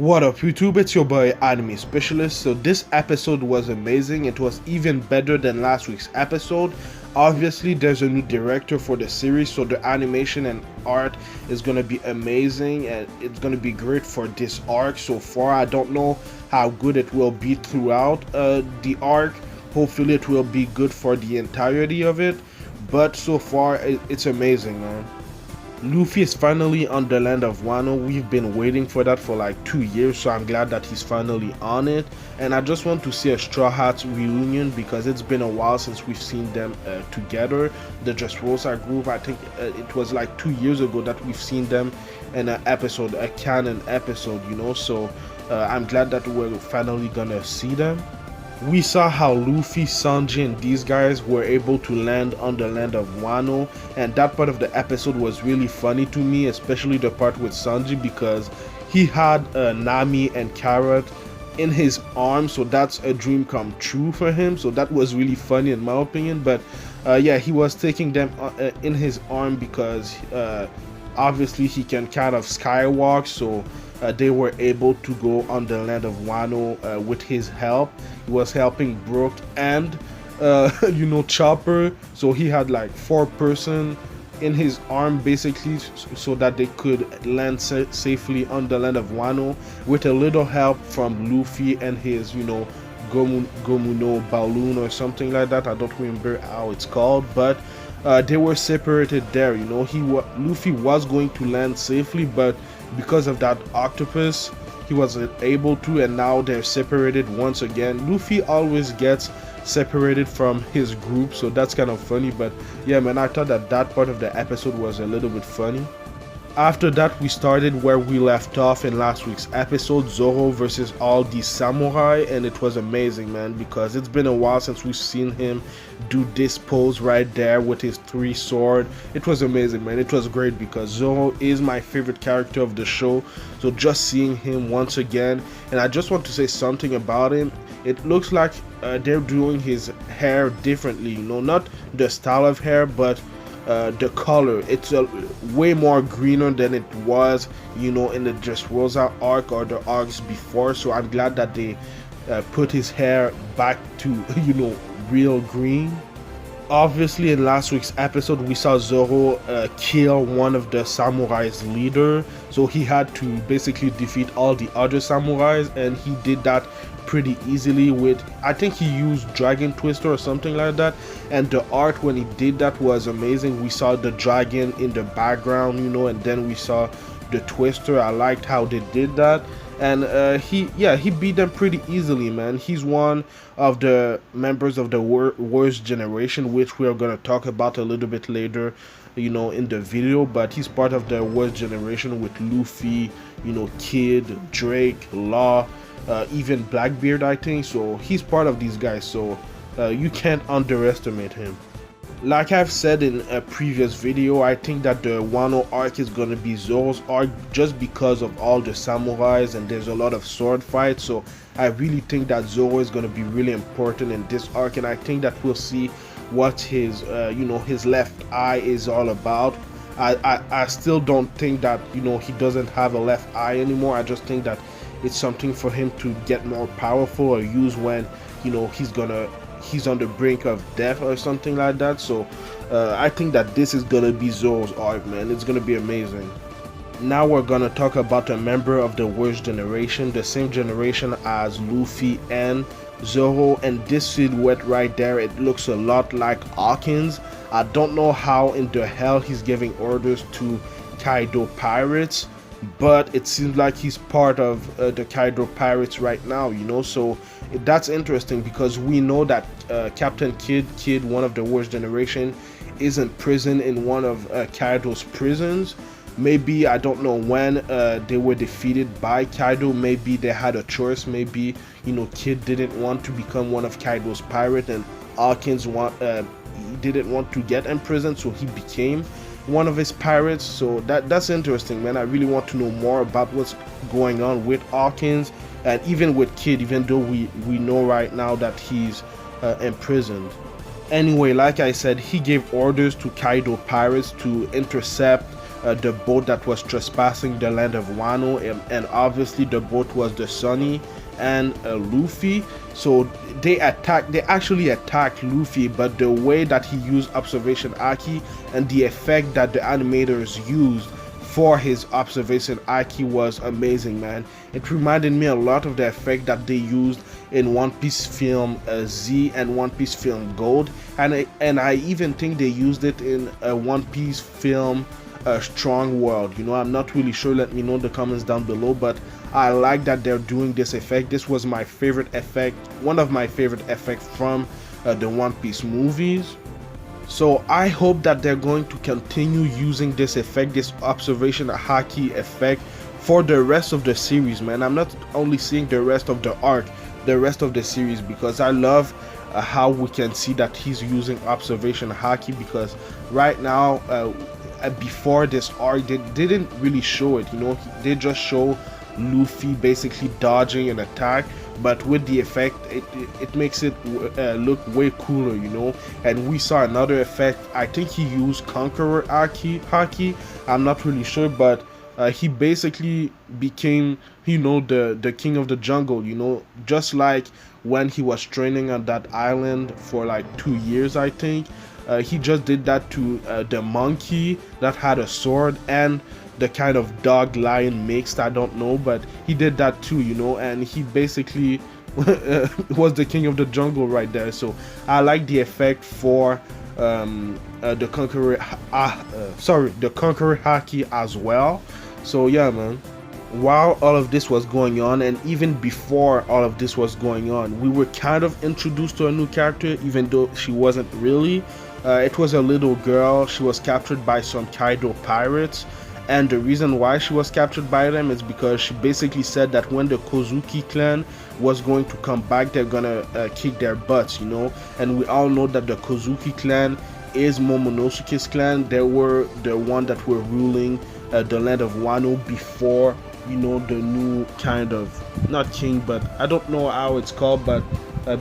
What up YouTube, it's your boy Anime Specialist. So this episode was amazing. It was even better than last week's episode. Obviously there's a new director for the series, so the animation and art is going to be amazing and it's going to be great for this arc so far. I don't know how good it will be throughout the arc. Hopefully it will be good for the entirety of it, but so far it's amazing, man. Luffy is finally on the land of Wano. We've been waiting for that for like 2 years, so I'm glad that he's finally on it. And I just want to see a Straw Hats reunion because it's been a while since we've seen them together. The Dressrosa group, I think it was like 2 years ago that we've seen them in an episode, a canon episode, you know. So I'm glad that we're finally gonna see them. We saw how Luffy, Sanji, and these guys were able to land on the land of Wano, and that part of the episode was really funny to me, especially the part with Sanji because he had Nami and Carrot in his arms, so that's a dream come true for him. So that was really funny in my opinion. But yeah, he was taking them in his arm because obviously he can kind of skywalk, so they were able to go on the land of Wano with his help. He was helping Brook and you know, Chopper, so he had like 4 person in his arm basically, so that they could land safely on the land of Wano with a little help from Luffy and his, you know, Gomu balloon or something like that. I don't remember how it's called, but they were separated there, you know. Luffy was going to land safely, but because of that octopus he wasn't able to, and now they're separated once again. Luffy always gets separated from his group, so that's kind of funny. But yeah, man, I thought that part of the episode was a little bit funny. After that, we started where we left off in last week's episode, Zoro versus all the samurai, and it was amazing, man, because it's been a while since we've seen him do this pose right there with his 3 sword. It was amazing, man. It was great because Zoro is my favorite character of the show, so just seeing him once again. And I just want to say something about him. It looks like they're doing his hair differently, you know, not the style of hair, but the color. It's way more greener than it was, you know, in the Dressrosa arc or the arcs before. So I'm glad that they put his hair back to, you know, real green. Obviously in last week's episode we saw Zoro kill one of the samurai's leader, so he had to basically defeat all the other samurais, and he did that pretty easily with, I think he used Dragon Twister or something like that. And the art when he did that was amazing. We saw the dragon in the background, you know, and then we saw the Twister. I liked how they did that. And he beat them pretty easily, man. He's one of the members of the worst generation, which we are going to talk about a little bit later, you know, in the video. But he's part of the worst generation with Luffy, you know, Kid, Drake, Law, even Blackbeard, I think. So he's part of these guys, so you can't underestimate him. Like I've said in a previous video, I think that the Wano arc is going to be Zoro's arc just because of all the samurais and there's a lot of sword fights. So I really think that Zoro is going to be really important in this arc, and I think that we'll see what his you know, his left eye is all about. I still don't think that, you know, he doesn't have a left eye anymore. I just think that it's something for him to get more powerful or use when, you know, he's on the brink of death or something like that. So I think that this is gonna be Zoro's arc, man. It's gonna be amazing. Now we're gonna talk about a member of the worst generation, the same generation as Luffy and Zoro, and this silhouette right there, it looks a lot like Hawkins. I don't know how in the hell he's giving orders to Kaido pirates, but it seems like he's part of the Kaido pirates right now, you know. So that's interesting because we know that Captain Kid, one of the worst generation, is in prison in one of Kaido's prisons. Maybe, I don't know when they were defeated by Kaido, maybe they had a choice. Maybe, you know, Kid didn't want to become one of Kaido's pirates, and Hawkins he didn't want to get in prison, so he became one of his pirates. So that's interesting, man. I really want to know more about what's going on with Hawkins and even with Kid, even though we know right now that he's imprisoned. Anyway, like I said, he gave orders to Kaido pirates to intercept the boat that was trespassing the land of Wano, and obviously the boat was the Sunny and Luffy. So they actually attacked Luffy, but the way that he used observation Haki and the effect that the animators used for his observation Haki was amazing, man. It reminded me a lot of the effect that they used in One Piece film Z and One Piece film Gold, and I even think they used it in One Piece film Strong World. You know, I'm not really sure. Let me know in the comments down below, but I like that they're doing this effect. This was my favorite effect, one of my favorite effects from the One Piece movies. So I hope that they're going to continue using this effect, this observation Haki effect, for the rest of the series, man. I'm not only seeing the rest of the arc, the rest of the series, because I love how we can see that he's using observation Haki, because right now before this arc they didn't really show it, you know. They just show Luffy basically dodging an attack, but with the effect it makes it look way cooler, you know. And we saw another effect. I think he used Conqueror Haki, I'm not really sure, but he basically became, you know, the king of the jungle, you know, just like when he was training on that island for like 2 years, I think. He just did that to the monkey that had a sword and the kind of dog lion mixed, I don't know, but he did that too, you know. And he basically was the king of the jungle right there. So I like the effect for the Conqueror the Conqueror Haki as well. So yeah, man, while all of this was going on, and even before all of this was going on, we were kind of introduced to a new character, even though she wasn't really. It was a little girl. She was captured by some Kaido pirates, and the reason why she was captured by them is because she basically said that when the Kozuki clan was going to come back, they're gonna kick their butts, you know. And we all know that the Kozuki clan is Momonosuke's clan. They were the one that were ruling the land of Wano before, you know, the new kind of, not king, but I don't know how it's called, but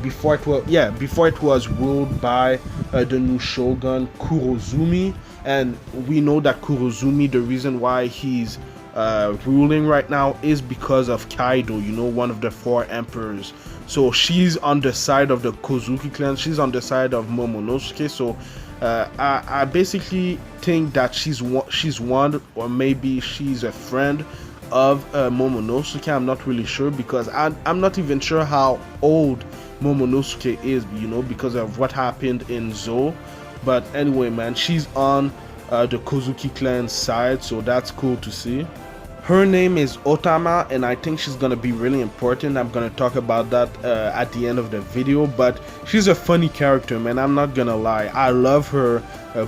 before it was ruled by the new shogun Kurozumi. And we know that Kurozumi, the reason why he's ruling right now is because of Kaido, you know, one of the 4 emperors. So she's on the side of the Kozuki clan, she's on the side of Momonosuke. So I basically think that she's one, or maybe she's a friend of Momonosuke. I'm not really sure, because I'm not even sure how old Momonosuke is, you know, because of what happened in Zou. But anyway, man, she's on the Kozuki clan side, so that's cool to see. Her name is Otama, and I think she's gonna be really important. I'm gonna talk about that at the end of the video, but she's a funny character, man. I'm not gonna lie. I love her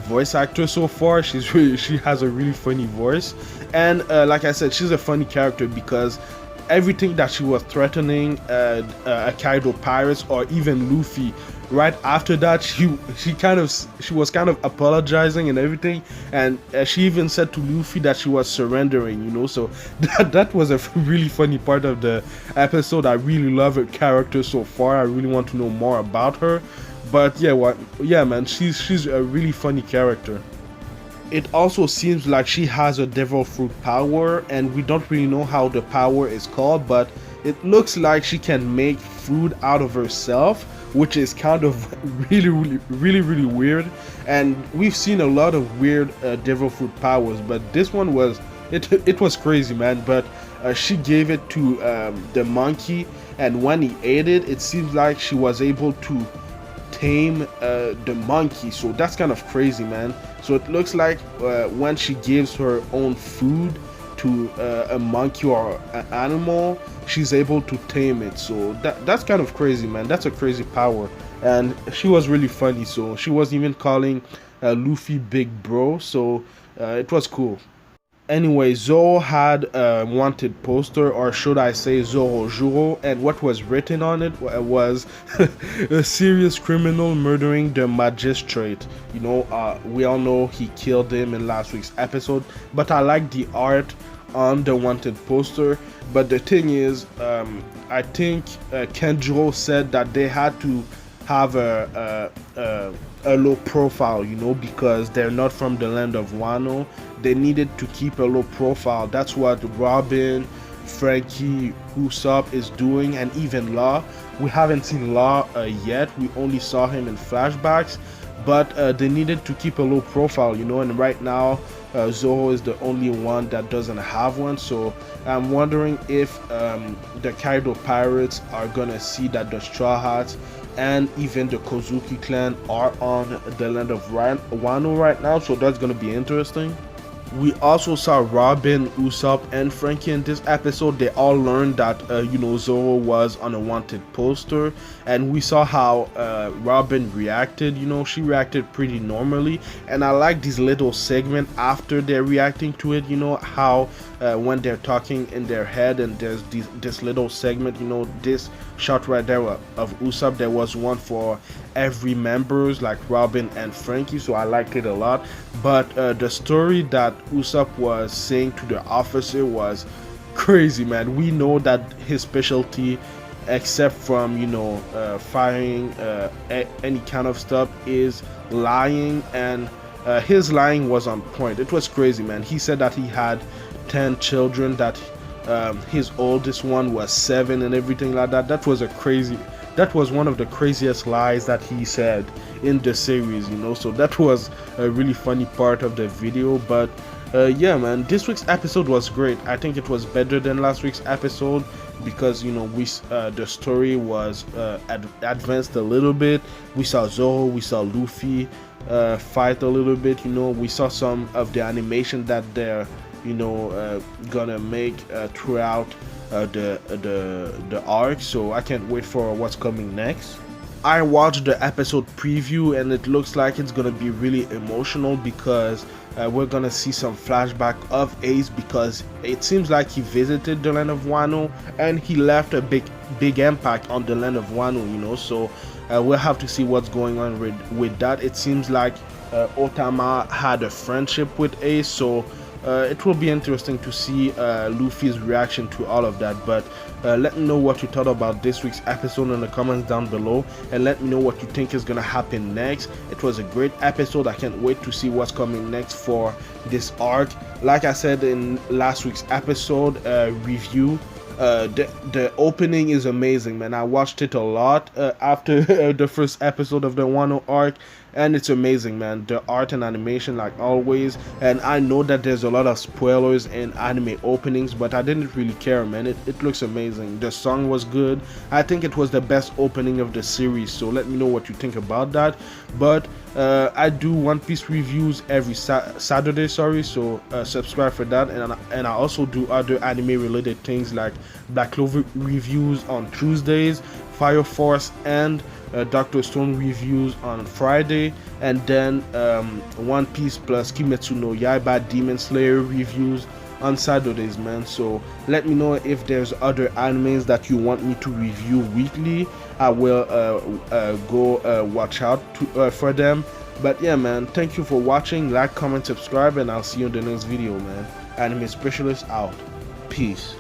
voice actor so far. She has a really funny voice, and like I said, she's a funny character because everything that she was threatening Kaido pirates, or even Luffy, right after that she was kind of apologizing and everything, and she even said to Luffy that she was surrendering, you know. So that was a really funny part of the episode. I really love her character so far. I really want to know more about her, but yeah man, she's a really funny character. It also seems like she has a devil fruit power, and we don't really know how the power is called, but it looks like she can make food out of herself, which is kind of really weird. And we've seen a lot of weird devil fruit powers, but this one was it was crazy, man. But she gave it to the monkey, and when he ate it, it seems like she was able to tame the monkey. So that's kind of crazy, man. So it looks like when she gives her own food to a monkey or an animal, she's able to tame it. So that's kind of crazy, man. That's a crazy power. And she was really funny. So she was even calling Luffy big bro. So it was cool. Anyway, Zou had a wanted poster, or should I say Zorojuro, and what was written on it was a serious criminal murdering the magistrate. You know, we all know he killed him in last week's episode, but I like the art on the wanted poster. But the thing is, I think Kenjiro said that they had to have a low profile, you know, because they're not from the land of Wano. They needed to keep a low profile. That's what Robin, Frankie, Usopp is doing, and even Law. We haven't seen Law yet. We only saw him in flashbacks, but they needed to keep a low profile, you know. And right now, Zoro is the only one that doesn't have one. So I'm wondering if the Kaido pirates are gonna see that the Straw Hats and even the Kozuki clan are on the land of Wano right now. So that's gonna be interesting. We also saw Robin, Usopp, and Frankie in this episode. They all learned that you know, Zoro was on a wanted poster, and we saw how Robin reacted. You know, she reacted pretty normally, and I like this little segment after they're reacting to it. You know, how when they're talking in their head, and there's this little segment. You know, this shot right there of Usopp. There was one for every members, like Robin and Frankie, so I liked it a lot. But the story that Usopp was saying to the officer was crazy, man. We know that his specialty, except from, you know, firing any kind of stuff, is lying, and his lying was on point. It was crazy, man. He said that he had 10 children, that his oldest one was 7 and everything like that. That was one of the craziest lies that he said in the series, you know. So that was a really funny part of the video. But yeah, man, this week's episode was great. I think it was better than last week's episode because, you know, the story was advanced a little bit. We saw Zoro, we saw Luffy fight a little bit, you know. We saw some of the animation that they're, you know, gonna make throughout the arc. So I can't wait for what's coming next. I watched the episode preview, and it looks like it's gonna be really emotional because we're gonna see some flashback of Ace, because it seems like he visited the land of Wano and he left a big impact on the land of Wano, you know. So we'll have to see what's going on with that. It seems like Otama had a friendship with Ace, so it will be interesting to see Luffy's reaction to all of that. But let me know what you thought about this week's episode in the comments down below, and let me know what you think is gonna happen next. It was a great episode. I can't wait to see what's coming next for this arc. Like I said in last week's episode review, the opening is amazing, man. I watched it a lot after the first episode of the Wano arc, and it's amazing, man. The art and animation, like always. And I know that there's a lot of spoilers in anime openings, but I didn't really care, man. It looks amazing. The song was good. I think it was the best opening of the series, so let me know what you think about that. But I do One Piece reviews every Saturday, so subscribe for that. And I also do other anime related things like Black Clover reviews on Tuesdays, Fire Force and Dr. Stone reviews on Friday, and then One Piece plus Kimetsu no Yaiba Demon Slayer reviews on Saturdays, man. So let me know if there's other animes that you want me to review weekly. I will go watch out for them. But yeah, man, thank you for watching. Like, comment, subscribe, and I'll see you in the next video, man. Anime Specialist out. Peace.